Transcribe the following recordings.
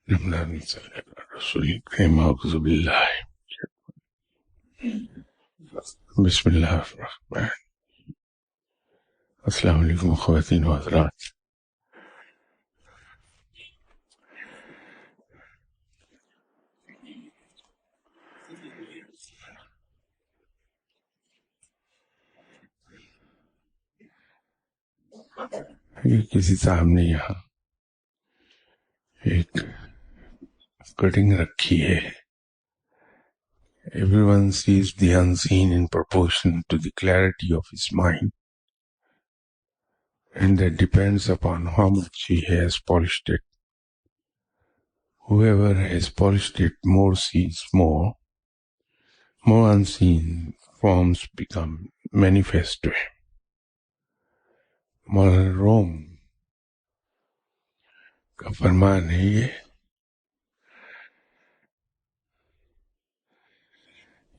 رسول الكريم أعوذ بالله بسم الله الرحمن. السلام علیکم خواتین و حضرات. یہ کسی صاحب نے یہاں ایک کٹنگ رکھی ہے. Everyone sees the unseen in proportion to the clarity of his mind, and that depends upon how much he has polished it. Whoever has polished it more sees more unseen forms become manifest to him. مولانا روم کا فرمان ہے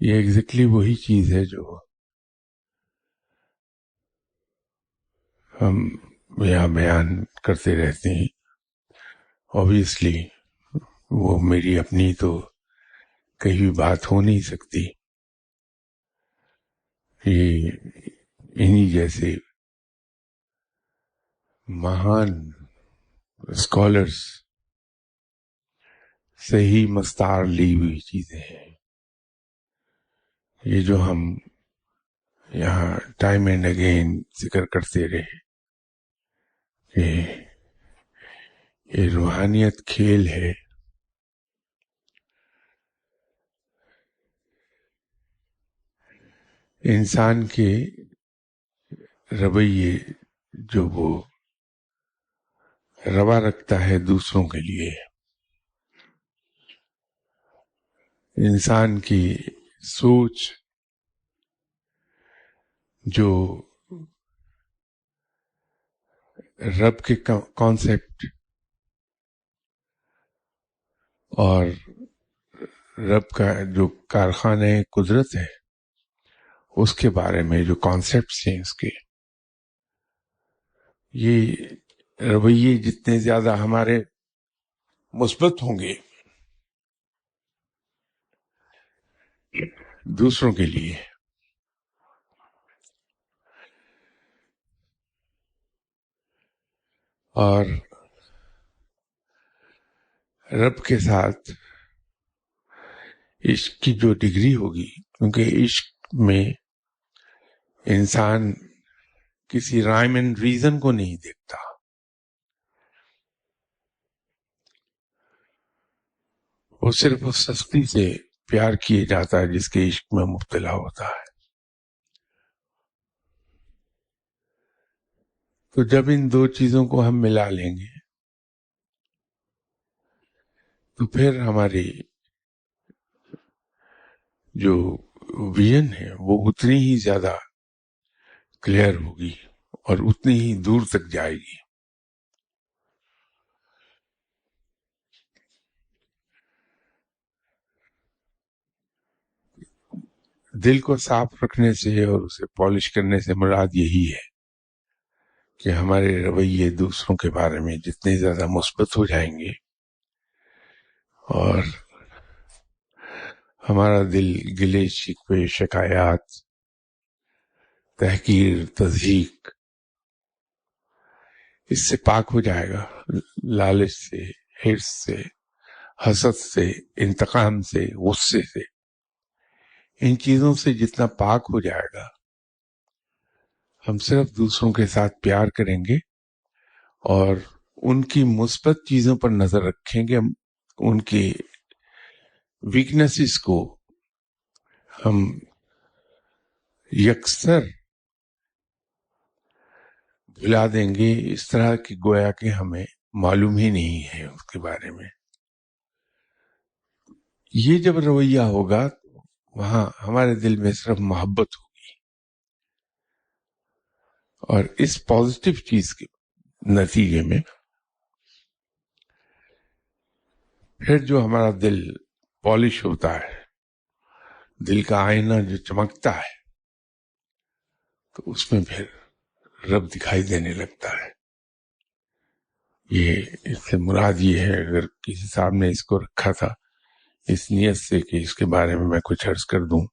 یہ exactly وہی چیز ہے جو ہم یہاں بیان کرتے رہتے ہیں. obviously وہ میری اپنی تو کہیں بھی بات ہو نہیں سکتی. یہ انہی جیسے مہان اسکالرس سے ہی مستار لی ہوئی چیزیں ہیں. یہ جو ہم یہاں ٹائم اینڈ اگین ذکر کرتے رہے کہ یہ روحانیت کھیل ہے. انسان کے رویے جو وہ روا رکھتا ہے دوسروں کے لیے، انسان کی سوچ جو رب کے کانسیپٹ اور رب کا جو کارخانہ قدرت ہے اس کے بارے میں جو کانسیپٹس ہیں اس کے، یہ رویے جتنے زیادہ ہمارے مثبت ہوں گے دوسروں کے لیے، اور رب کے ساتھ عشق کی جو ڈگری ہوگی، کیونکہ عشق میں انسان کسی رائم اینڈ ریزن کو نہیں دیکھتا، وہ صرف اس سستی سے پیار کیے جاتا ہے جس کے عشق میں مبتلا ہوتا ہے. تو جب ان دو چیزوں کو ہم ملا لیں گے تو پھر ہماری جو ویژن ہے وہ اتنی ہی زیادہ کلیئر ہوگی اور اتنی ہی دور تک جائے گی. دل کو صاف رکھنے سے اور اسے پالش کرنے سے مراد یہی ہے کہ ہمارے رویے دوسروں کے بارے میں جتنے زیادہ مثبت ہو جائیں گے اور ہمارا دل گلے شکوے شکایات تحقیر تضحیق اس سے پاک ہو جائے گا، لالچ سے، حرص سے، حسد سے، انتقام سے، غصے سے، ان چیزوں سے جتنا پاک ہو جائے گا ہم صرف دوسروں کے ساتھ پیار کریں گے اور ان کی مثبت چیزوں پر نظر رکھیں گے. ان کی ویکنیسز کو ہم یکسر بھلا دیں گے، اس طرح کی گویا کہ ہمیں معلوم ہی نہیں ہے اس کے بارے میں. یہ جب رویہ ہوگا وہاں ہمارے دل میں صرف محبت ہوگی، اور اس پازیٹیو چیز کے نتیجے میں پھر جو ہمارا دل پالش ہوتا ہے، دل کا آئینہ جو چمکتا ہے، تو اس میں پھر رب دکھائی دینے لگتا ہے. یہ اس سے مراد یہ ہے، اگر کسی صاحب نے اس کو رکھا تھا اس نیت سے کہ اس کے بارے میں کچھ عرض کر دوں،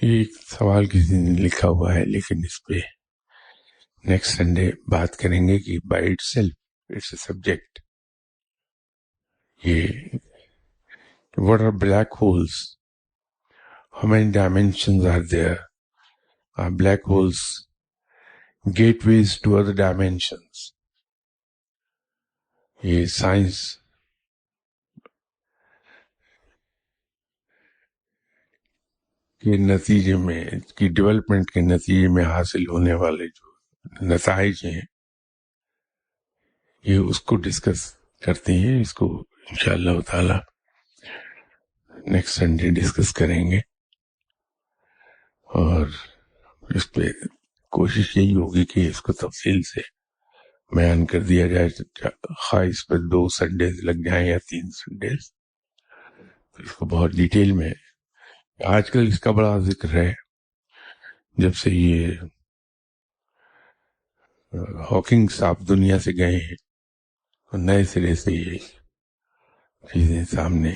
ایک سوال کسی نے لکھا ہوا ہے، لیکن اس پہ نیکسٹ سنڈے بات کریں گے کہ by itself it's a subject. یہ what are black holes? How many dimensions are there? Are black holes gateways to other dimensions? یہ سائنس کے نتیجے میں، کی ڈیولپمنٹ کے نتیجے میں حاصل ہونے والے جو نتائج ہیں، یہ اس کو ڈسکس کرتے ہیں. اس کو انشاءاللہ تعالی نیکسٹ سنڈے ڈسکس کریں گے، اور اس پہ کوشش یہی ہوگی کہ اس کو تفصیل سے بیان کر دیا جائے. خواہ اس پر 2 سنڈیز لگ جائیں یا 3 سنڈیز، اس کو بہت ڈیٹیل میں. آج کل اس کا بڑا ذکر ہے، جب سے یہ ہاکنگ صاحب دنیا سے گئے ہیں اور نئے سرے سے یہ چیزیں سامنے.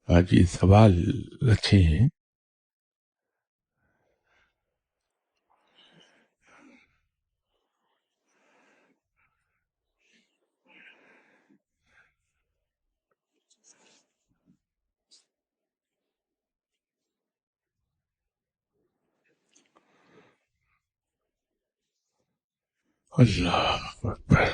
آج یہ سوال اچھے ہیں. اللہ اکبر.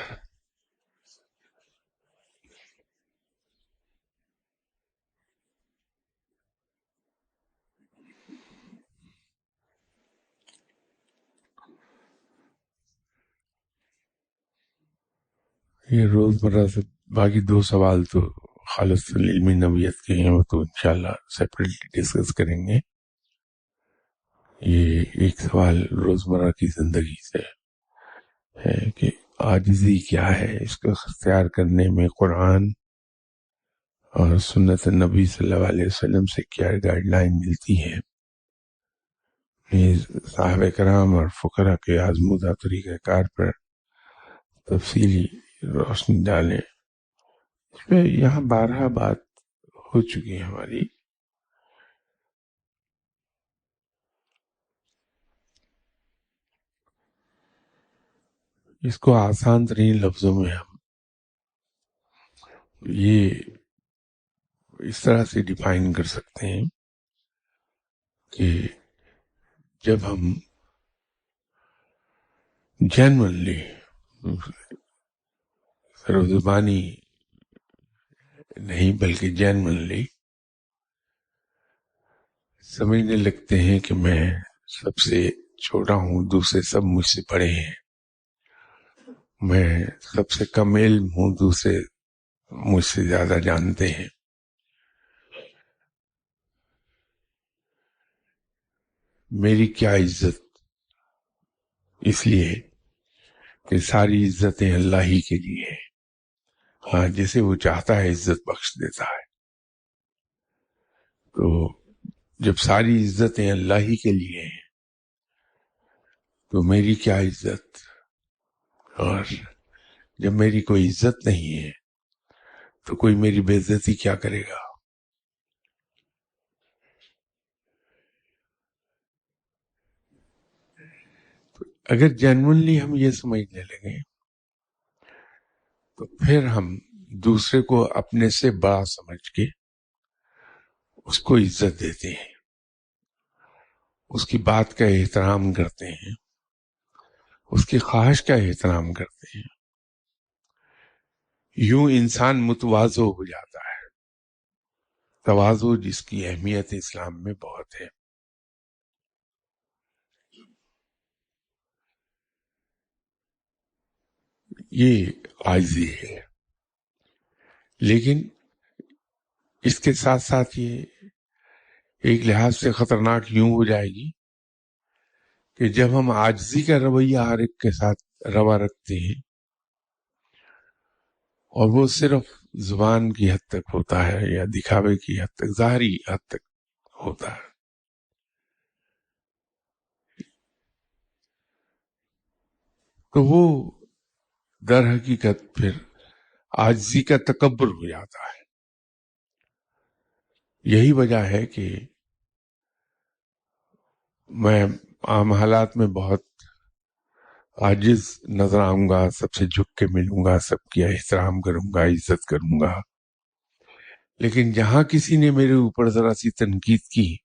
یہ روزمرہ سے باقی 2 سوال تو خالص علمی نوعیت کے ہیں، وہ تو انشاءاللہ سیپریٹلی ڈسکس کریں گے. یہ ایک سوال روزمرہ کی زندگی سے ہے کہ عاجزی کیا ہے، اس کو اختیار کرنے میں قرآن اور سنت نبی صلی اللہ علیہ وسلم سے کیا گائیڈ لائن ملتی ہے. یہ صحابہ کرام اور فقراء کے آزمودہ طریقہ کار پر تفصیلی روشنی ڈالیں. اس پہ یہاں 12 بات ہو چکی ہے ہماری. اس کو آسان ترین لفظوں میں ہم یہ اس طرح سے ڈیفائن کر سکتے ہیں کہ جب ہم جینوئنلی، سرزبانی نہیں بلکہ جینوئنلی سمجھنے لگتے ہیں کہ میں سب سے چھوٹا ہوں، دوسرے سب مجھ سے بڑے ہیں، میں سب سے کم علم ہوں، دوسرے مجھ سے زیادہ جانتے ہیں، میری کیا عزت، اس لیے کہ ساری عزتیں اللہ ہی کے لیے ہیں. ہاں، جسے وہ چاہتا ہے عزت بخش دیتا ہے. تو جب ساری عزتیں اللہ ہی کے لیے ہیں تو میری کیا عزت، اور جب میری کوئی عزت نہیں ہے تو کوئی میری بے عزتی کیا کرے گا. اگر جینوئنلی ہم یہ سمجھنے لگیں تو پھر ہم دوسرے کو اپنے سے بڑا سمجھ کے اس کو عزت دیتے ہیں، اس کی بات کا احترام کرتے ہیں، اس کی خواہش کا احترام کرتے ہیں. یوں انسان متواضع ہو جاتا ہے. تواضع جس کی اہمیت اسلام میں بہت ہے. یہ عاجزی ہے، لیکن اس کے ساتھ ساتھ یہ ایک لحاظ سے خطرناک یوں ہو جائے گی کہ جب ہم عاجزی کا رویہ ہر ایک کے ساتھ روا رکھتے ہیں اور وہ صرف زبان کی حد تک ہوتا ہے یا دکھاوے کی حد تک، ظاہری حد تک ہوتا ہے، تو وہ در حقیقت پھر عاجزی کا تکبر ہو جاتا ہے۔ یہی وجہ ہے کہ میں عام حالات میں بہت عاجز نظر آؤں گا، سب سے جھک کے ملوں گا، سب کی احترام کروں گا، عزت کروں گا، لیکن جہاں کسی نے میرے اوپر ذرا سی تنقید کی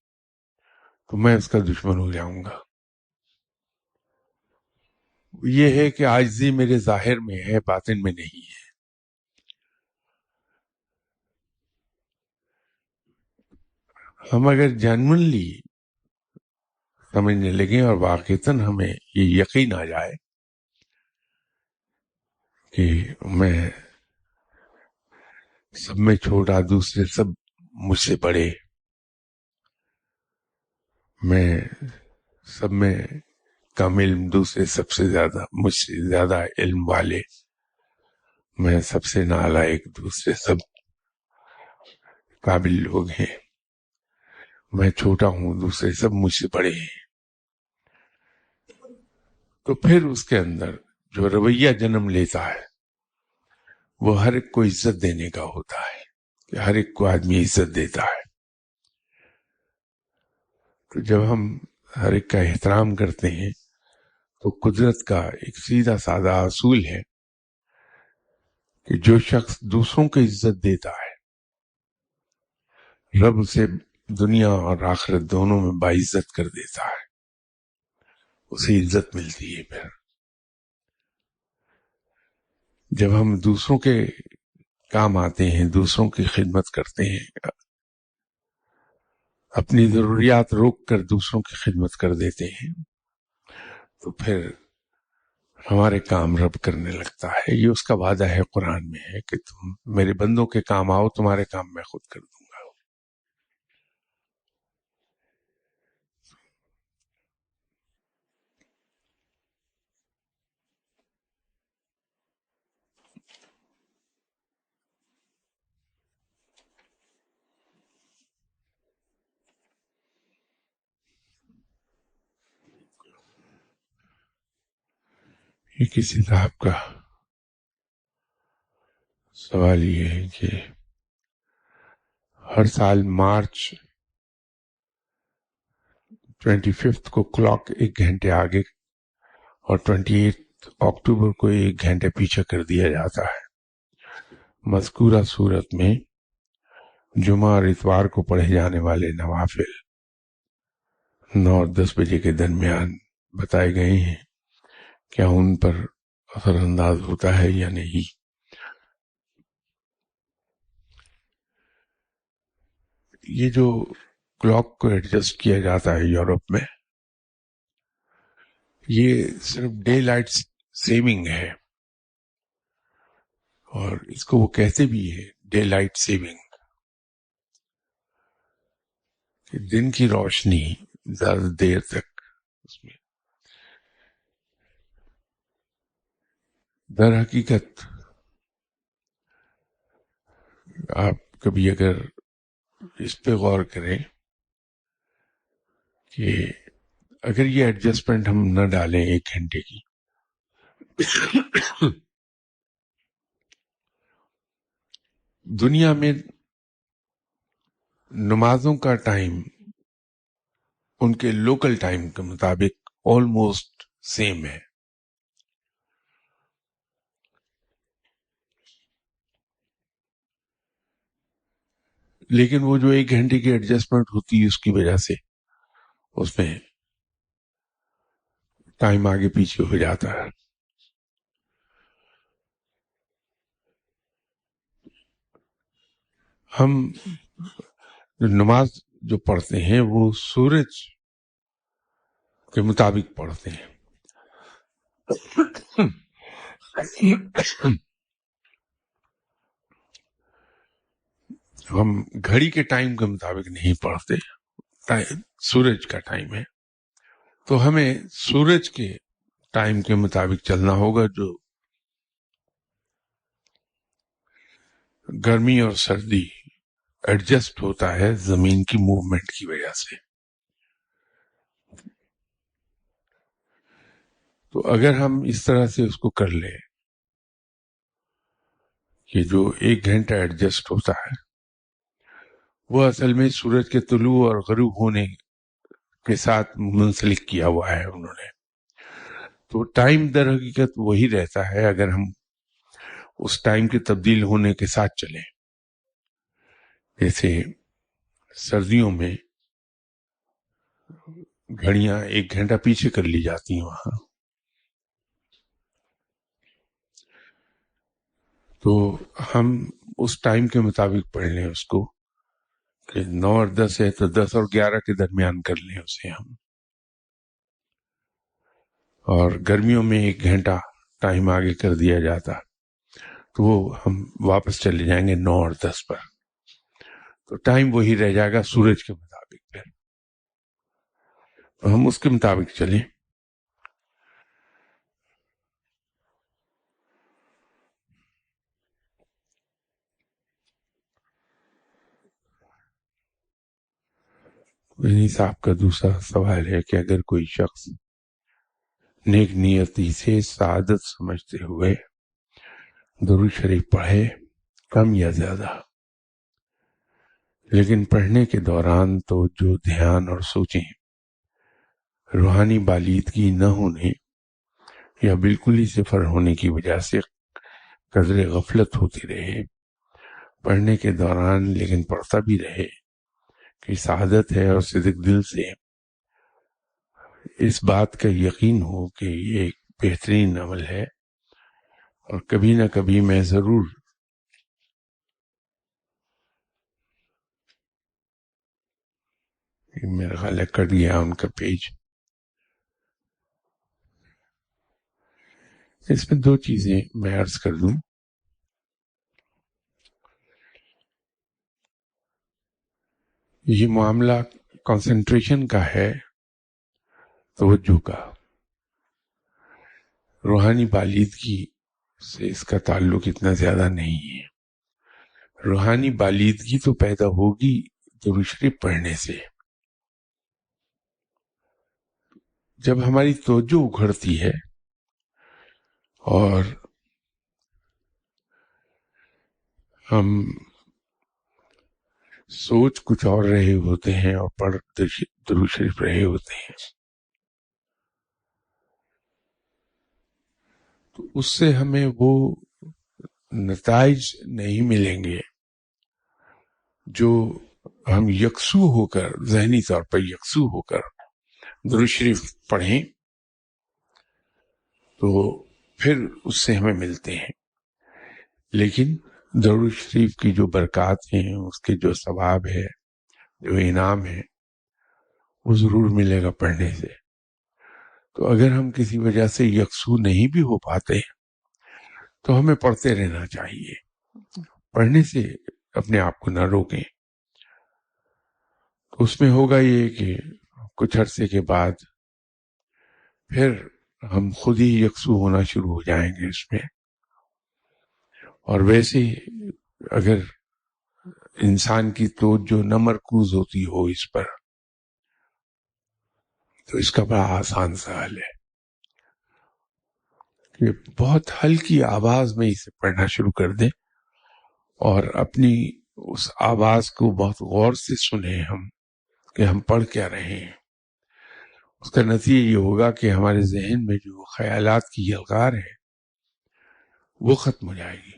تو میں اس کا دشمن ہو جاؤں گا۔ یہ ہے کہ عاجزی میرے ظاہر میں ہے، باطن میں نہیں ہے۔ ہم اگر جینوئنلی سمجھنے لگیں اور واقعتاً ہمیں یہ یقین آ جائے کہ میں سب میں چھوٹا، دوسرے سب مجھ سے بڑے، میں سب میں کم علم، دوسرے سب سے زیادہ، مجھ سے زیادہ علم والے، میں سب سے نالائق، دوسرے سب قابل لوگ ہیں، میں چھوٹا ہوں، دوسرے سب مجھ سے بڑے ہیں، تو پھر اس کے اندر جو رویہ جنم لیتا ہے وہ ہر ایک کو عزت دینے کا ہوتا ہے، کہ ہر ایک کو آدمی عزت دیتا ہے۔ تو جب ہم ہر ایک کا احترام کرتے ہیں تو قدرت کا ایک سیدھا سادہ اصول ہے کہ جو شخص دوسروں کو عزت دیتا ہے رب اسے دنیا اور آخرت دونوں میں باعزت کر دیتا ہے، اسے عزت ملتی ہے۔ پھر جب ہم دوسروں کے کام آتے ہیں، دوسروں کی خدمت کرتے ہیں، اپنی ضروریات روک کر دوسروں کی خدمت کر دیتے ہیں، تو پھر ہمارے کام رب کرنے لگتا ہے۔ یہ اس کا وعدہ ہے، قرآن میں ہے کہ تم میرے بندوں کے کام آؤ، تمہارے کام میں خود کر دوں گا۔ یہ کسی صاحب کا سوال یہ ہے کہ ہر سال مارچ 25 کو کلاک 1 گھنٹے آگے اور 28 اکتوبر کو 1 گھنٹے پیچھے کر دیا جاتا ہے۔ مذکورہ صورت میں جمعہ اور اتوار کو پڑھے جانے والے نوافل 9 اور 10 بجے کے درمیان بتائے گئے ہیں، کیا ان پر اثر انداز ہوتا ہے یا نہیں؟ یہ جو کلاک کو ایڈجسٹ کیا جاتا ہے یورپ میں، یہ صرف ڈے لائٹ سیونگ ہے، اور اس کو وہ کہتے بھی ہے ڈے لائٹ سیونگ، کہ دن کی روشنی زیادہ دیر تک اس میں۔ در حقیقت آپ کبھی اگر اس پہ غور کریں کہ اگر یہ ایڈجسٹمنٹ ہم نہ ڈالیں 1 گھنٹے کی، دنیا میں نمازوں کا ٹائم ان کے لوکل ٹائم کے مطابق آلموسٹ سیم ہے، لیکن وہ جو 1 گھنٹے کی ایڈجسٹمنٹ ہوتی ہے اس کی وجہ سے اس میں ٹائم آگے پیچھے ہو جاتا ہے۔ ہم نماز جو پڑھتے ہیں وہ سورج کے مطابق پڑھتے ہیں، ہم گھڑی کے ٹائم کے مطابق نہیں پڑھتے، سورج کا ٹائم ہے، تو ہمیں سورج کے ٹائم کے مطابق چلنا ہوگا، جو گرمی اور سردی ایڈجسٹ ہوتا ہے زمین کی موومنٹ کی وجہ سے۔ تو اگر ہم اس طرح سے اس کو کر لیں کہ جو 1 گھنٹہ ایڈجسٹ ہوتا ہے وہ اصل میں سورج کے طلوع اور غروب ہونے کے ساتھ منسلک کیا ہوا ہے انہوں نے، تو ٹائم در حقیقت وہی رہتا ہے اگر ہم اس ٹائم کے تبدیل ہونے کے ساتھ چلیں۔ جیسے سردیوں میں گھڑیاں 1 گھنٹہ پیچھے کر لی جاتی ہیں وہاں، تو ہم اس ٹائم کے مطابق پڑھ لیں اس کو کہ 9 اور 10 ہے تو 10 اور 11 کے درمیان کر لیں اسے ہم، اور گرمیوں میں 1 گھنٹہ ٹائم آگے کر دیا جاتا تو وہ ہم واپس چلے جائیں گے 9 اور 10 پر، تو ٹائم وہی رہ جائے گا سورج کے مطابق، پھر تو ہم اس کے مطابق چلیں۔ انہی صاحب کا دوسرا سوال ہے کہ اگر کوئی شخص نیک نیتی سے سعادت سمجھتے ہوئے درود شریف پڑھے کم یا زیادہ، لیکن پڑھنے کے دوران تو جو دھیان اور سوچیں روحانی بالیدگی نہ ہونے یا بالکل ہی صفر ہونے کی وجہ سے قدر غفلت ہوتی رہے، پڑھنے کے دوران لیکن پڑھتا بھی رہے کہ سعادت ہے اور صدق دل سے اس بات کا یقین ہو کہ یہ ایک بہترین عمل ہے اور کبھی نہ کبھی میں ضرور میرا خیال ہے کٹ گیا ان کا پیج۔ اس میں 2 چیزیں میں عرض کر دوں۔ یہ معاملہ کنسنٹریشن کا ہے، توجہ کا، روحانی بالیدگی سے اس کا تعلق اتنا زیادہ نہیں ہے۔ روحانی بالیدگی تو پیدا ہوگی درود شریف پڑھنے سے، جب ہماری توجہ اکھڑتی ہے اور ہم سوچ کچھ اور رہے ہوتے ہیں اور پڑھ درود شریف رہے ہوتے ہیں، تو اس سے ہمیں وہ نتائج نہیں ملیں گے جو ہم یکسو ہو کر، ذہنی طور پر یکسو ہو کر درود شریف پڑھیں تو پھر اس سے ہمیں ملتے ہیں۔ لیکن درود شریف کی جو برکات ہیں، اس کے جو ثواب ہے، جو انعام ہے، وہ ضرور ملے گا پڑھنے سے۔ تو اگر ہم کسی وجہ سے یکسو نہیں بھی ہو پاتے تو ہمیں پڑھتے رہنا چاہیے، پڑھنے سے اپنے آپ کو نہ روکیں۔ اس میں ہوگا یہ کہ کچھ عرصے کے بعد پھر ہم خود ہی یکسو ہونا شروع ہو جائیں گے اس میں، اور ویسے اگر انسان کی توجہ نہ مرکوز ہوتی ہو اس پر تو اس کا بڑا آسان سا حل ہے کہ بہت ہلکی آواز میں اسے پڑھنا شروع کر دیں اور اپنی اس آواز کو بہت غور سے سنیں ہم کہ ہم پڑھ کیا رہے ہیں۔ اس کا نتیجہ یہ ہوگا کہ ہمارے ذہن میں جو خیالات کی یلغار ہے وہ ختم ہو جائے گی۔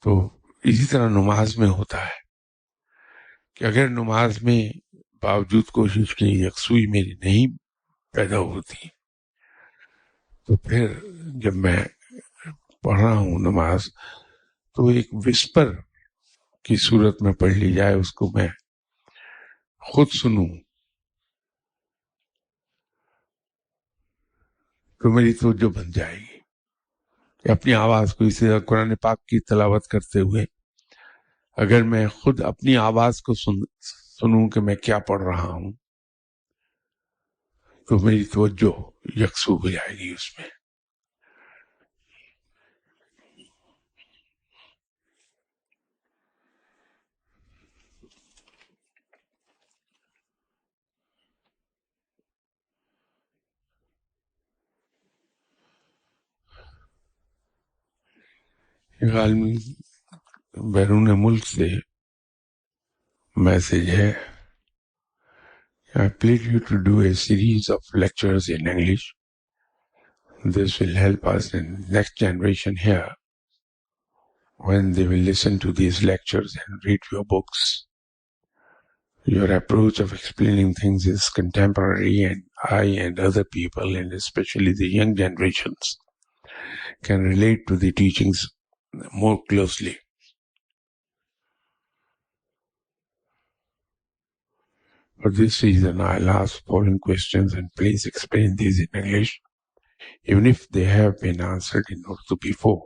تو اسی طرح نماز میں ہوتا ہے کہ اگر نماز میں باوجود کوشش کی یکسوئی میری نہیں پیدا ہوتی تو پھر جب میں پڑھ رہا ہوں نماز تو ایک وسپر کی صورت میں پڑھ لی جائے، اس کو میں خود سنوں تو میری توجہ بن جائے گی کہ اپنی آواز کو، اسی طرح قرآن پاک کی تلاوت کرتے ہوئے اگر میں خود اپنی آواز کو سنوں کہ میں کیا پڑھ رہا ہوں تو میری توجہ یکسو ہو جائے گی اس میں. ایک عالمی بیرون ملک سے میسج ہے. I plead you to do a series of lectures in English. This will help us in next generation here when they will listen to these lectures and read your books. Your approach of explaining things is contemporary, and I and other people, and especially the young generations, can relate to the teachings more closely. For this reason, I'll ask following questions and please explain these in English, even if they have been answered in Urdu before.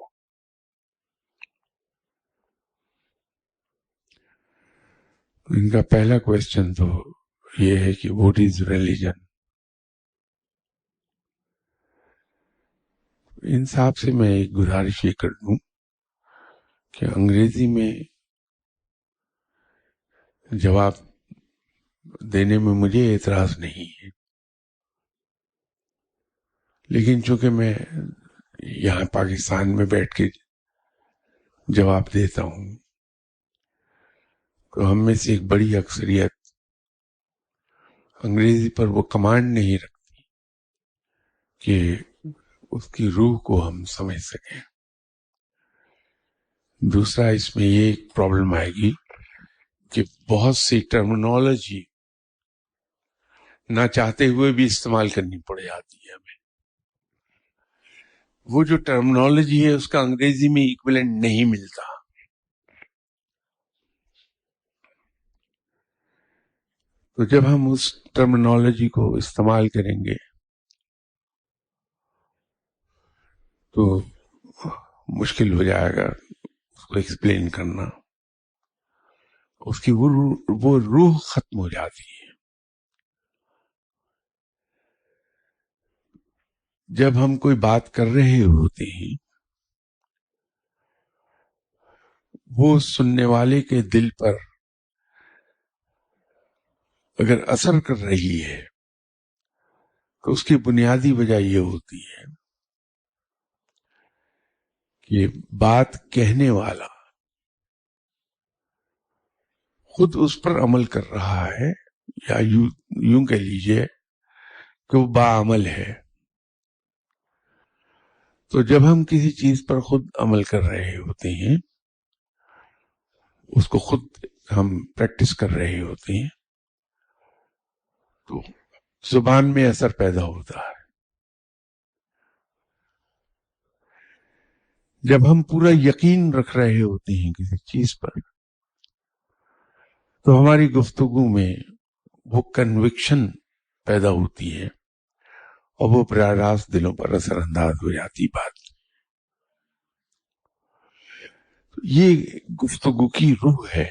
ان کا پہلا question تو یہ ہے کہ what is religion. انصاف سے میں ایک گزارش یہ کر دوں کہ انگریزی میں جواب دینے میں مجھے اعتراض نہیں ہے، لیکن چونکہ میں یہاں پاکستان میں بیٹھ کے جواب دیتا ہوں تو ہم میں سے ایک بڑی اکثریت انگریزی پر وہ کمانڈ نہیں رکھتی کہ اس کی روح کو ہم سمجھ سکیں. دوسرا اس میں یہ ایک پرابلم آئے گی کہ بہت سی ٹرمینالوجی نہ چاہتے ہوئے بھی استعمال کرنی پڑ جاتی ہے ہمیں. وہ جو ٹرمینالوجی ہے اس کا انگریزی میں ایکویلنٹ نہیں ملتا. تو جب ہم اس ٹرمینالوجی کو استعمال کریں گے تو مشکل ہو جائے گا اس کو ایکسپلین کرنا. اس کی وہ روح ختم ہو جاتی ہے. جب ہم کوئی بات کر رہے ہوتے ہیں وہ سننے والے کے دل پر اگر اثر کر رہی ہے تو اس کی بنیادی وجہ یہ ہوتی ہے کہ بات کہنے والا خود اس پر عمل کر رہا ہے، یا یوں کہہ لیجئے کہ وہ باعمل ہے. تو جب ہم کسی چیز پر خود عمل کر رہے ہوتے ہیں، اس کو خود ہم پریکٹس کر رہے ہوتے ہیں، تو زبان میں اثر پیدا ہوتا ہے. جب ہم پورا یقین رکھ رہے ہوتے ہیں کسی چیز پر تو ہماری گفتگو میں وہ کنوکشن پیدا ہوتی ہے اور وہ براہ راست دلوں پر اثر انداز ہو جاتی بات. یہ گفتگو کی روح ہے.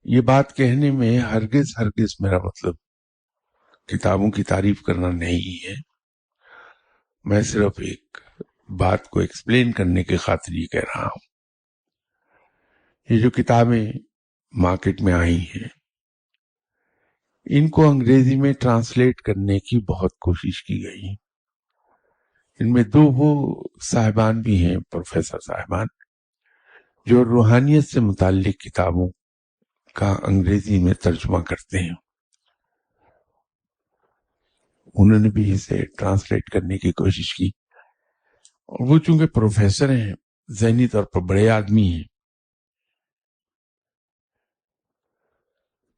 یہ بات کہنے میں ہرگز میرا مطلب کتابوں کی تعریف کرنا نہیں ہے. میں صرف ایک بات کو ایکسپلین کرنے کی خاطر یہ کہہ رہا ہوں. یہ جو کتابیں مارکیٹ میں آئی ہیں ان کو انگریزی میں ٹرانسلیٹ کرنے کی بہت کوشش کی گئی. ان میں دو وہ صاحبان بھی ہیں، پروفیسر صاحبان، جو روحانیت سے متعلق کتابوں کا انگریزی میں ترجمہ کرتے ہیں. انہوں نے بھی اسے ٹرانسلیٹ کرنے کی کوشش کی، اور وہ چونکہ پروفیسر ہیں، ذہنی طور پر بڑے آدمی ہیں.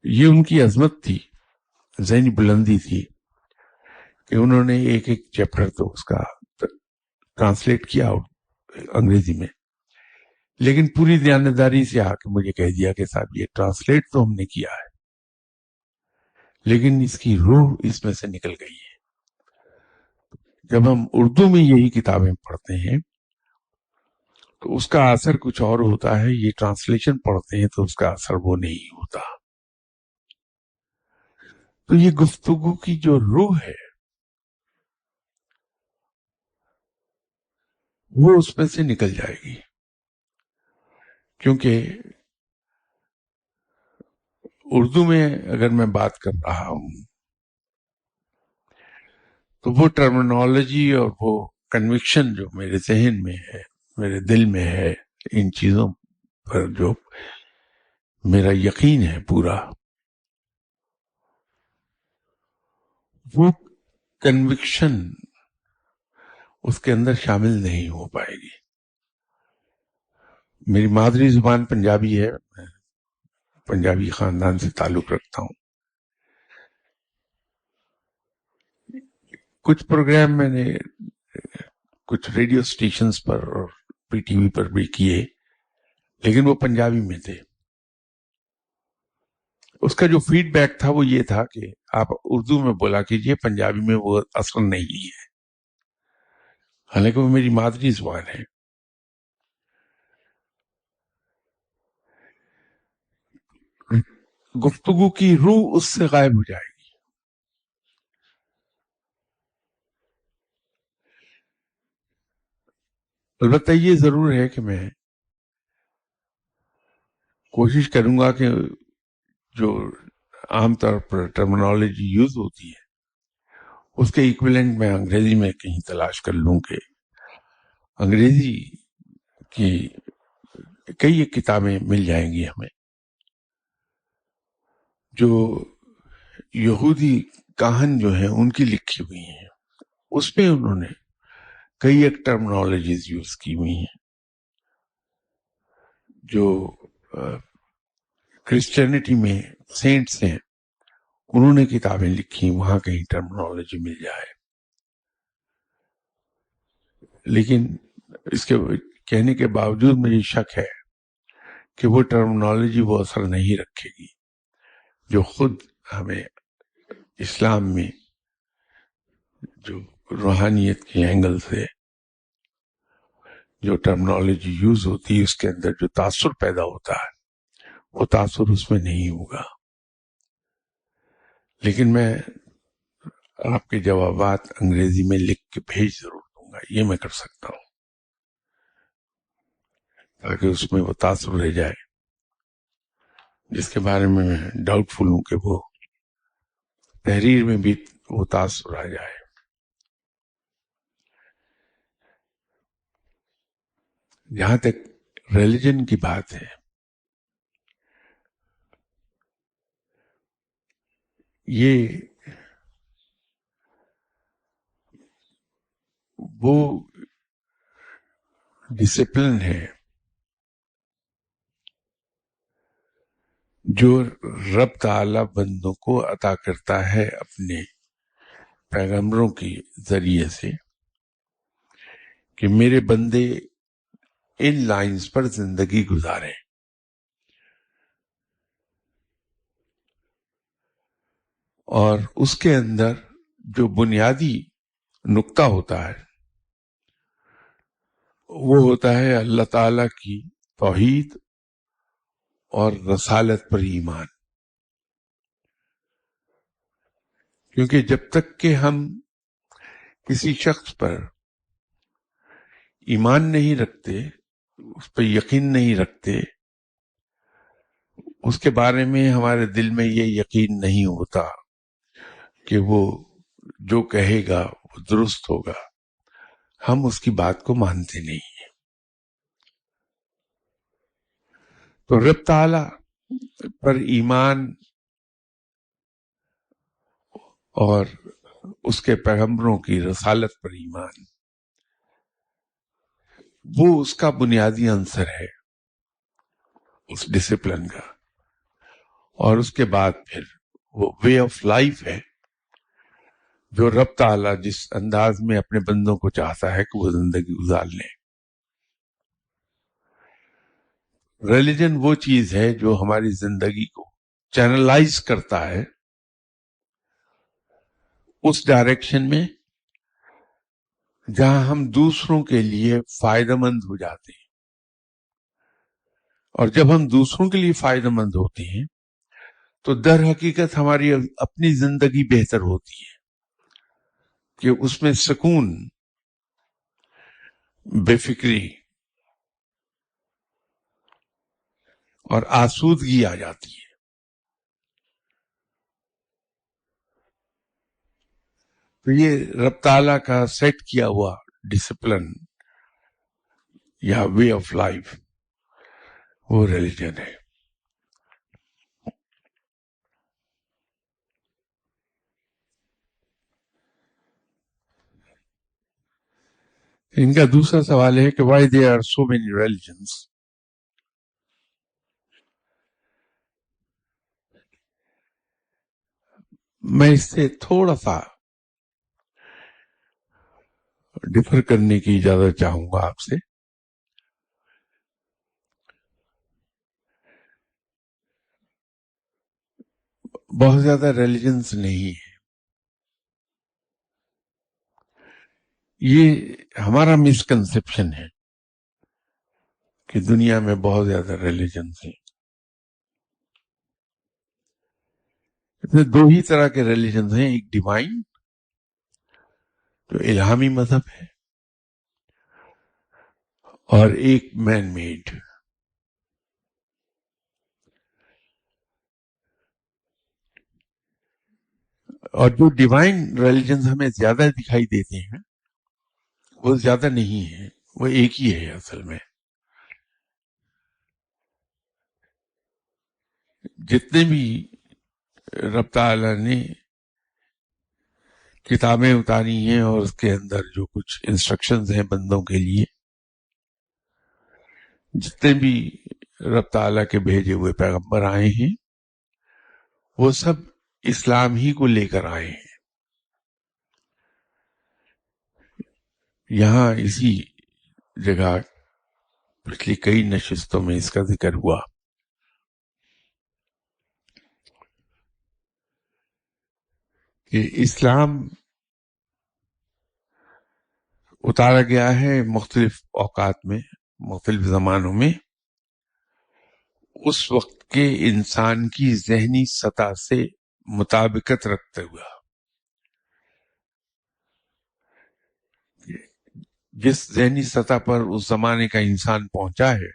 یہ ان کی عظمت تھی، ذہنی بلندی تھی کہ انہوں نے ایک چیپٹر تو اس کا ٹرانسلیٹ کیا انگریزی میں، لیکن پوری دیانتداری سے آ کے مجھے کہہ دیا کہ صاحب یہ ٹرانسلیٹ تو ہم نے کیا ہے لیکن اس کی روح اس میں سے نکل گئی ہے. جب ہم اردو میں یہی کتابیں پڑھتے ہیں تو اس کا اثر کچھ اور ہوتا ہے. یہ ٹرانسلیشن پڑھتے ہیں تو اس کا اثر وہ نہیں ہوتا. تو یہ گفتگو کی جو روح ہے وہ اس میں سے نکل جائے گی. کیونکہ اردو میں اگر میں بات کر رہا ہوں تو وہ ٹرمینالوجی اور وہ کنوکشن جو میرے ذہن میں ہے، میرے دل میں ہے، ان چیزوں پر جو میرا یقین ہے پورا، وہ کنوکشن اس کے اندر شامل نہیں ہو پائے گی. میری مادری زبان پنجابی ہے، میں پنجابی خاندان سے تعلق رکھتا ہوں. کچھ پروگرام میں نے کچھ ریڈیو سٹیشنز پر اور پی ٹی وی پر بھی کیے، لیکن وہ پنجابی میں تھے. اس کا جو فیڈ بیک تھا وہ یہ تھا کہ آپ اردو میں بولا کیجئے، پنجابی میں وہ اثر نہیں ہے، حالانکہ وہ میری مادری زبان ہے. گفتگو کی روح اس سے غائب ہو جائے گی. البتہ یہ ضرور ہے کہ میں کوشش کروں گا کہ جو عام طور پر ٹرمینالوجی یوز ہوتی ہے اس کے ایکویلنٹ میں انگریزی میں کہیں تلاش کر لوں کہ انگریزی کی کئی ایک کتابیں مل جائیں گی ہمیں جو یہودی کاہن جو ہیں ان کی لکھی ہوئی ہیں. اس میں انہوں نے کئی ایک ٹرمینالوجیز یوز کی ہوئی ہیں جو کرسچینٹی میں سینٹس ہیں، انہوں نے کتابیں لکھی، وہاں کہیں ٹرمینالوجی مل جائے. لیکن اس کے کہنے کے باوجود مجھے شک ہے کہ وہ ٹرمینالوجی وہ اثر نہیں رکھے گی جو خود ہمیں اسلام میں جو روحانیت کے اینگل سے جو ٹرمینالوجی یوز ہوتی ہے اس کے اندر جو تاثر پیدا ہوتا ہے وہ تاثر اس میں نہیں ہوگا. لیکن میں آپ کے جوابات انگریزی میں لکھ کے بھیج ضرور دوں گا، یہ میں کر سکتا ہوں تاکہ اس میں وہ تاثر رہ جائے جس کے بارے میں ڈاؤٹ فل ہوں کہ وہ تحریر میں بھی وہ تاثر آ جائے. جہاں تک ریلیجن کی بات ہے، یہ وہ ڈسپلن ہے جو رب تعالی بندوں کو عطا کرتا ہے اپنے پیغمبروں کے ذریعے سے کہ میرے بندے ان لائنز پر زندگی گزاریں. اور اس کے اندر جو بنیادی نقطہ ہوتا ہے وہ ہوتا ہے اللہ تعالی کی توحید اور رسالت پر ایمان. کیونکہ جب تک کہ ہم کسی شخص پر ایمان نہیں رکھتے، اس پہ یقین نہیں رکھتے، اس کے بارے میں ہمارے دل میں یہ یقین نہیں ہوتا کہ وہ جو کہے گا وہ درست ہوگا، ہم اس کی بات کو مانتے نہیں ہیں. تو رب تعالی پر ایمان اور اس کے پیغمبروں کی رسالت پر ایمان، وہ اس کا بنیادی عنصر ہے اس ڈسپلن کا. اور اس کے بعد پھر وہ وے آف لائف ہے جو رب تعالیٰ جس انداز میں اپنے بندوں کو چاہتا ہے کہ وہ زندگی گزار لیں. ریلیجن وہ چیز ہے جو ہماری زندگی کو چینلائز کرتا ہے اس ڈائریکشن میں جہاں ہم دوسروں کے لیے فائدہ مند ہو جاتے ہیں. اور جب ہم دوسروں کے لیے فائدہ مند ہوتے ہیں تو در حقیقت ہماری اپنی زندگی بہتر ہوتی ہے کہ اس میں سکون، بے فکری اور آسودگی آ جاتی ہے. تو یہ رب تعالیٰ کا سیٹ کیا ہوا ڈسپلن یا وے آف لائف وہ ریلیجن ہے. ان کا دوسرا سوال ہے کہ why there are so many religions. میں اس سے تھوڑا سا ڈفر کرنے کی اجازت چاہوں گا آپ سے. بہت زیادہ ریلیجنس نہیں ہے. یہ ہمارا مسکنسپشن ہے کہ دنیا میں بہت زیادہ ریلیجنس ہیں. دو ہی طرح کے ریلیجنز ہیں، ایک ڈیوائن جو الہامی مذہب ہے اور ایک مین میڈ. اور جو ڈیوائن ریلیجنز ہمیں زیادہ دکھائی دیتے ہیں وہ زیادہ نہیں ہے، وہ ایک ہی ہے اصل میں. جتنے بھی رب تعالیٰ نے کتابیں اتاری ہیں اور اس کے اندر جو کچھ انسٹرکشنز ہیں بندوں کے لیے، جتنے بھی رب تعالیٰ کے بھیجے ہوئے پیغمبر آئے ہیں وہ سب اسلام ہی کو لے کر آئے ہیں. یہاں اسی جگہ پچھلی کئی نشستوں میں اس کا ذکر ہوا کہ اسلام اتارا گیا ہے مختلف اوقات میں، مختلف زمانوں میں، اس وقت کے انسان کی ذہنی سطح سے مطابقت رکھتے ہوا. جس ذہنی سطح پر اس زمانے کا انسان پہنچا ہے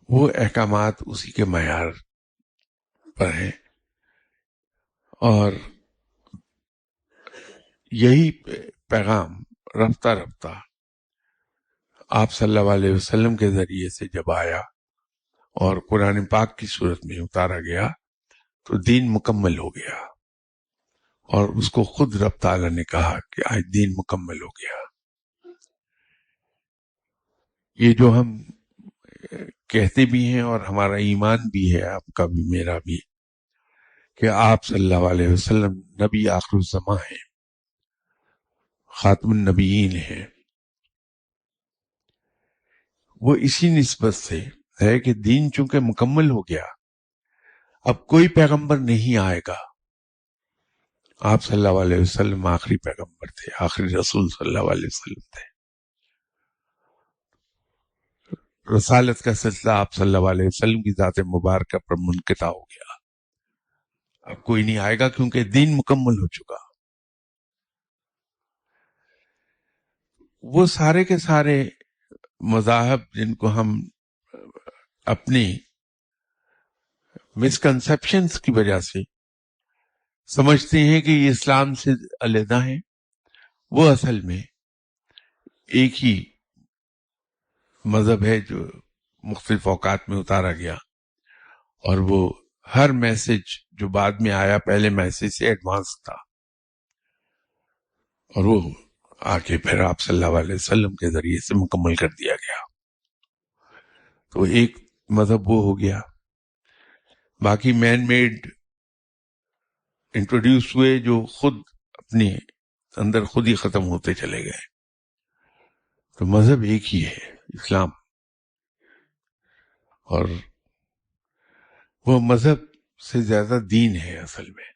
وہ احکامات اسی کے معیار پر ہیں. اور یہی پیغام رفتہ رفتہ آپ صلی اللہ علیہ وسلم کے ذریعے سے جب آیا اور قرآن پاک کی صورت میں اتارا گیا تو دین مکمل ہو گیا. اور اس کو خود رب تعالیٰ نے کہا کہ آج دین مکمل ہو گیا. یہ جو ہم کہتے بھی ہیں اور ہمارا ایمان بھی ہے، آپ کا بھی میرا بھی، کہ آپ صلی اللہ علیہ وسلم نبی آخر الزماں ہیں، خاتم النبیین ہیں، وہ اسی نسبت سے ہے کہ دین چونکہ مکمل ہو گیا، اب کوئی پیغمبر نہیں آئے گا. آپ صلی اللہ علیہ وسلم آخری پیغمبر تھے، آخری رسول صلی اللہ علیہ وسلم تھے. رسالت کا سلسلہ آپ صلی اللہ علیہ وسلم کی ذات مبارکہ پر منقطع ہو گیا. اب کوئی نہیں آئے گا کیونکہ دین مکمل ہو چکا. وہ سارے کے سارے مذاہب جن کو ہم اپنی مسکنسپشنز کی وجہ سے سمجھتے ہیں کہ یہ اسلام سے علیحدہ ہیں، وہ اصل میں ایک ہی مذہب ہے جو مختلف اوقات میں اتارا گیا. اور وہ ہر میسج جو بعد میں آیا پہلے میسج سے ایڈوانس تھا، اور وہ آ کے پھر آپ صلی اللہ علیہ وسلم کے ذریعے سے مکمل کر دیا گیا. تو ایک مذہب وہ ہو گیا. باقی مین میڈ انٹروڈیوس ہوئے جو خود اپنے اندر خود ہی ختم ہوتے چلے گئے. تو مذہب ایک ہی ہے، اسلام. اور وہ مذہب سے زیادہ دین ہے اصل میں.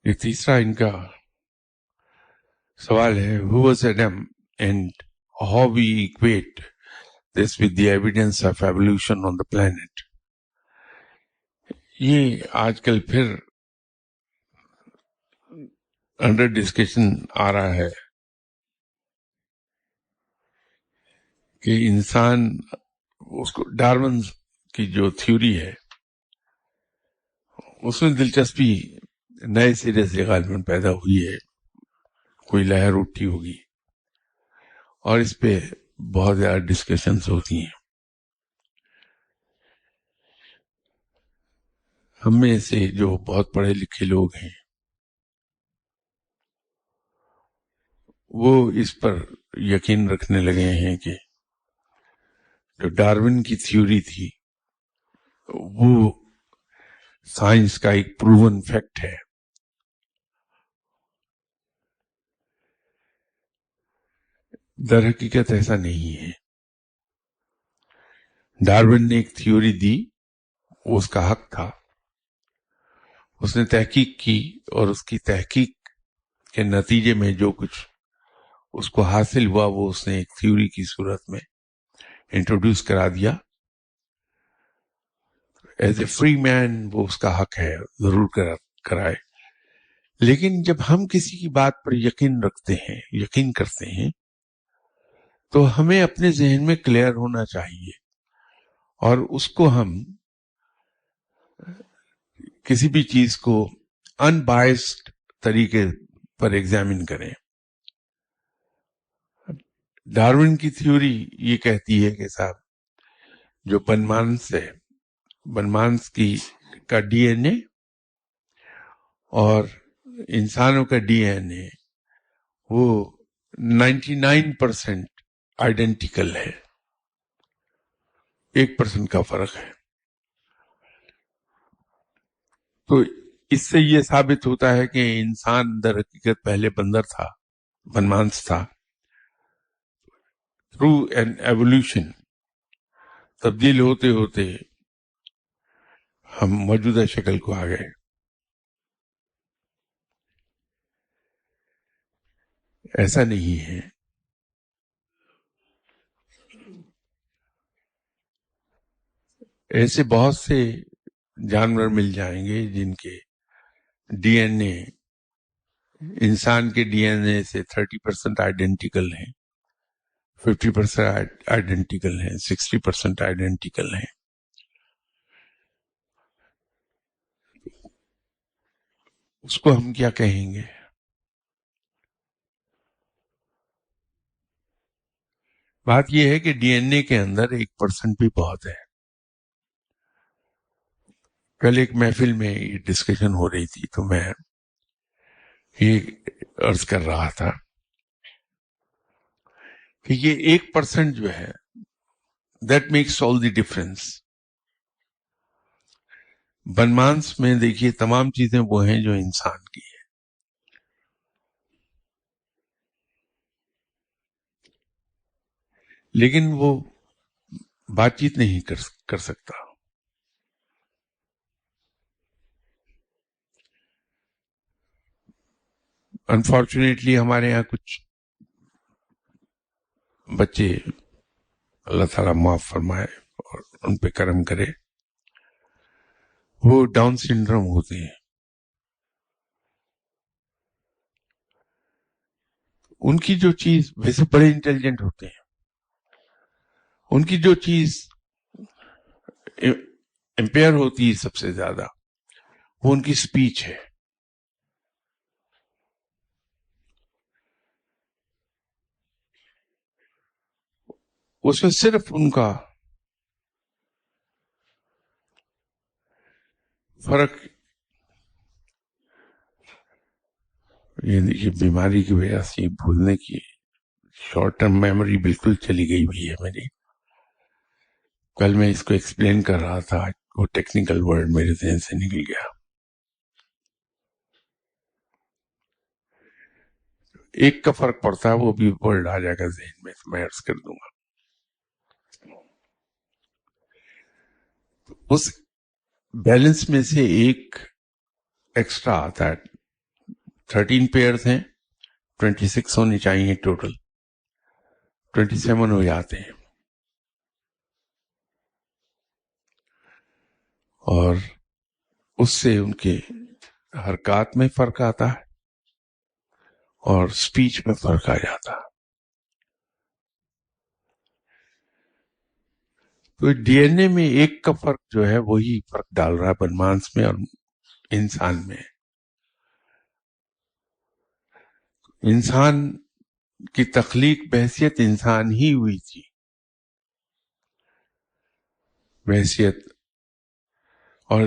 یہ تیسرا ان کا سوال ہے, who was Adam and how we equate this with the evidence of evolution on the planet. یہ آج کل پھر انڈر ڈسکشن آ رہا ہے کہ انسان, اس کو ڈارون کی جو تھیوری ہے اس میں دلچسپی نئے سرے سے غالباً پیدا ہوئی ہے, کوئی لہر اٹھی ہوگی اور اس پہ بہت زیادہ ڈسکشنز ہوتی ہیں. ہم میں سے جو بہت پڑھے لکھے لوگ ہیں وہ اس پر یقین رکھنے لگے ہیں کہ جو ڈارون کی تھیوری تھی وہ سائنس کا ایک پروون فیکٹ ہے. در حقیقت ایسا نہیں ہے. ڈارون نے ایک تھیوری دی, وہ اس کا حق تھا, اس نے تحقیق کی اور اس کی تحقیق کے نتیجے میں جو کچھ اس کو حاصل ہوا وہ اس نے ایک تھیوری کی صورت میں انٹروڈیوس کرا دیا. ایز اے فری مین وہ اس کا حق ہے, ضرور کرائے. لیکن جب ہم کسی کی بات پر یقین رکھتے ہیں, یقین کرتے ہیں, تو ہمیں اپنے ذہن میں کلیئر ہونا چاہیے اور اس کو ہم کسی بھی چیز کو ان بائسڈ طریقے پر ایگزامن کریں. ڈارون کی تھیوری یہ کہتی ہے کہ صاحب جو بنمانس ہے, بنمانس کا ڈی این اے اور انسانوں کا ڈی این اے وہ 99% آئیڈینٹیکل ہے, 1% کا فرق ہے. تو اس سے یہ ثابت ہوتا ہے کہ انسان در حقیقت پہلے بندر تھا, بنمانس تھا. تھرو این ایوولوشن تبدیل ہوتے ہوتے ہم موجودہ شکل کو آ گئے. ایسا نہیں ہے. ایسے بہت سے جانور مل جائیں گے جن کے ڈی این اے انسان کے ڈی این اے سے 30% آئیڈینٹیکل ہیں, 50% آئیڈینٹیکل ہیں, 60% آئیڈینٹیکل ہیں. اس کو ہم کیا کہیں گے؟ بات یہ ہے کہ ڈی این اے کے اندر 1% بھی بہت ہے. کل ایک محفل میں یہ ڈسکشن ہو رہی تھی تو میں یہ عرض کر رہا تھا کہ یہ 1% جو ہے that makes all the difference. بنمانس میں دیکھیے تمام چیزیں وہ ہیں جو انسان کی ہے, لیکن وہ بات چیت نہیں کر سکتا. انفارچونیٹلی ہمارے یہاں کچھ بچے, اللہ تعالیٰ معاف فرمائے اور ان پہ کرم کرے, وہ ڈاؤن سنڈروم ہوتے ہیں. ان کی جو چیز, ویسے بڑے انٹیلیجنٹ ہوتے ہیں, ان کی جو چیز امپیئر ہوتی ہے سب سے زیادہ وہ ان کی سپیچ ہے. اس میں صرف ان کا فرق یہ بیماری کی وجہ سے بھولنے کی شارٹ ٹرم میموری بالکل چلی گئی ہوئی ہے میری. کل میں اس کو ایکسپلین کر رہا تھا, وہ ٹیکنیکل ورڈ میرے ذہن سے نکل گیا. ایک کا فرق پڑتا ہے, وہ بھی ورڈ آ جائے گا ذہن میں تو میں عرض کر دوں گا. اس بیلنس میں سے ایک ایکسٹرا آتا ہے 13 پیئرز ہیں، 26 ہونے چاہیے ٹوٹل، 27 ہو جاتے ہیں، اور اس سے ان کے حرکات میں فرق آتا ہے اور سپیچ میں فرق آ جاتا ہے۔ تو ڈی این اے میں ایک کا فرق جو ہے وہی فرق ڈال رہا ہے بنمانس میں اور انسان میں۔ انسان کی تخلیق بحیثیت انسان ہی ہوئی تھی، بحیثیت، اور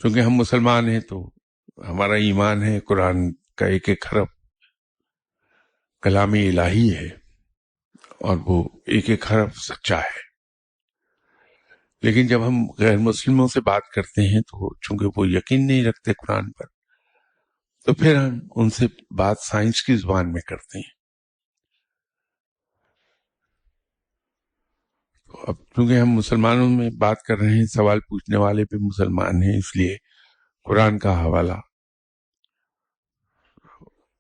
چونکہ ہم مسلمان ہیں تو ہمارا ایمان ہے قرآن کا ایک ایک حرف کلام الہی ہے اور وہ ایک ایک حرف سچا ہے۔ لیکن جب ہم غیر مسلموں سے بات کرتے ہیں تو چونکہ وہ یقین نہیں رکھتے قرآن پر، تو پھر ہم ان سے بات سائنس کی زبان میں کرتے ہیں۔ تو اب چونکہ ہم مسلمانوں میں بات کر رہے ہیں، سوال پوچھنے والے بھی مسلمان ہیں، اس لیے قرآن کا حوالہ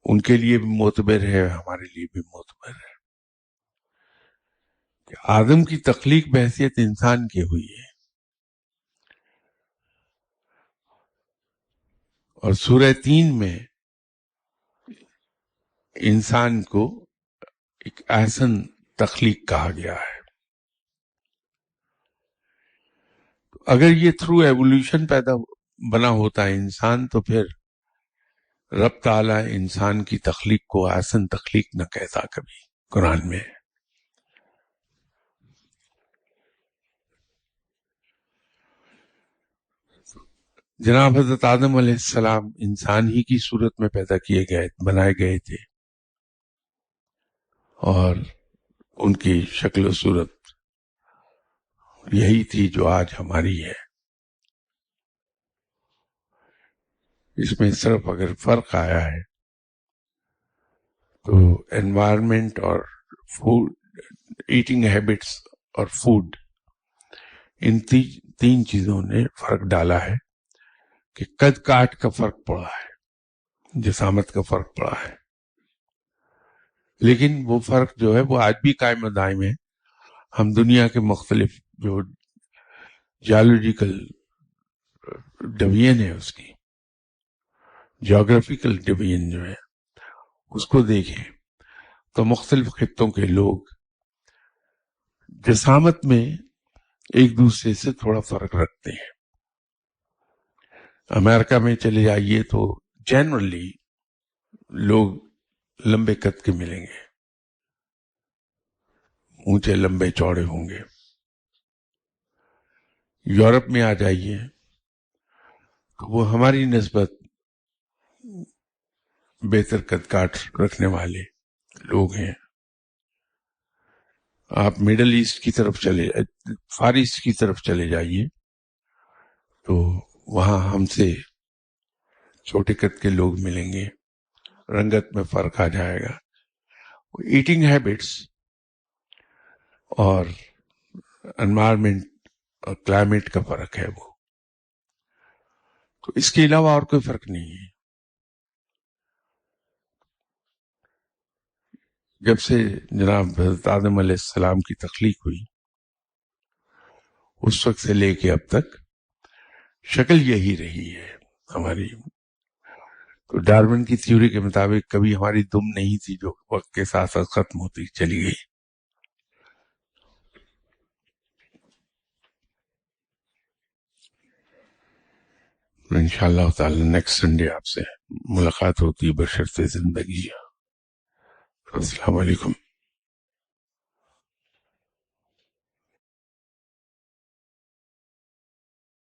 ان کے لیے بھی معتبر ہے، ہمارے لیے بھی معتبر ہے کہ آدم کی تخلیق بحیثیت انسان کی ہوئی ہے، اور سورہ 3 میں انسان کو ایک احسن تخلیق کہا گیا ہے۔ اگر یہ تھرو ایوولوشن بنا ہوتا ہے انسان، تو پھر رب تعالیٰ انسان کی تخلیق کو احسن تخلیق نہ کہتا کبھی قرآن میں۔ جناب حضرت آدم علیہ السلام انسان ہی کی صورت میں پیدا بنائے گئے تھے، اور ان کی شکل و صورت یہی تھی جو آج ہماری ہے۔ اس میں صرف اگر فرق آیا ہے تو انوائرمنٹ اور فوڈ، ایٹنگ ہیبٹس اور فوڈ، ان تین چیزوں نے فرق ڈالا ہے کہ قد کاٹ کا فرق پڑا ہے، جسامت کا فرق پڑا ہے، لیکن وہ فرق جو ہے وہ آج بھی قائم و دائم ہے۔ ہم دنیا کے مختلف جو جیولوجیکل ڈویژن ہے، اس کی جیوگرافیکل ڈویژن جو ہے، اس کو دیکھیں تو مختلف خطوں کے لوگ جسامت میں ایک دوسرے سے تھوڑا فرق رکھتے ہیں۔ امریکہ میں چلے جائیے تو جنرلی لوگ لمبے قد کے ملیں گے، اونچے لمبے چوڑے ہوں گے۔ یورپ میں آ جائیے تو وہ ہماری نسبت بہتر قد کاٹ رکھنے والے لوگ ہیں۔ آپ مڈل ایسٹ کی طرف فار ایسٹ کی طرف چلے جائیے تو وہاں ہم سے چھوٹے قد کے لوگ ملیں گے، رنگت میں فرق آ جائے گا، ایٹنگ ہیبٹس اور انوائرمنٹ اور کلائمیٹ کا فرق ہے وہ، تو اس کے علاوہ اور کوئی فرق نہیں ہے۔ جب سے جناب حضرت آدم علیہ السلام کی تخلیق ہوئی، اس وقت سے لے کے اب تک شکل یہی رہی ہے ہماری۔ تو ڈارون کی تھیوری کے مطابق کبھی ہماری دم نہیں تھی جو وقت کے ساتھ ساتھ ختم ہوتی چلی گئی۔ انشاءاللہ تعالی نیکسٹ سنڈے آپ سے ملاقات ہوتی بشرط زندگی۔ السلام علیکم۔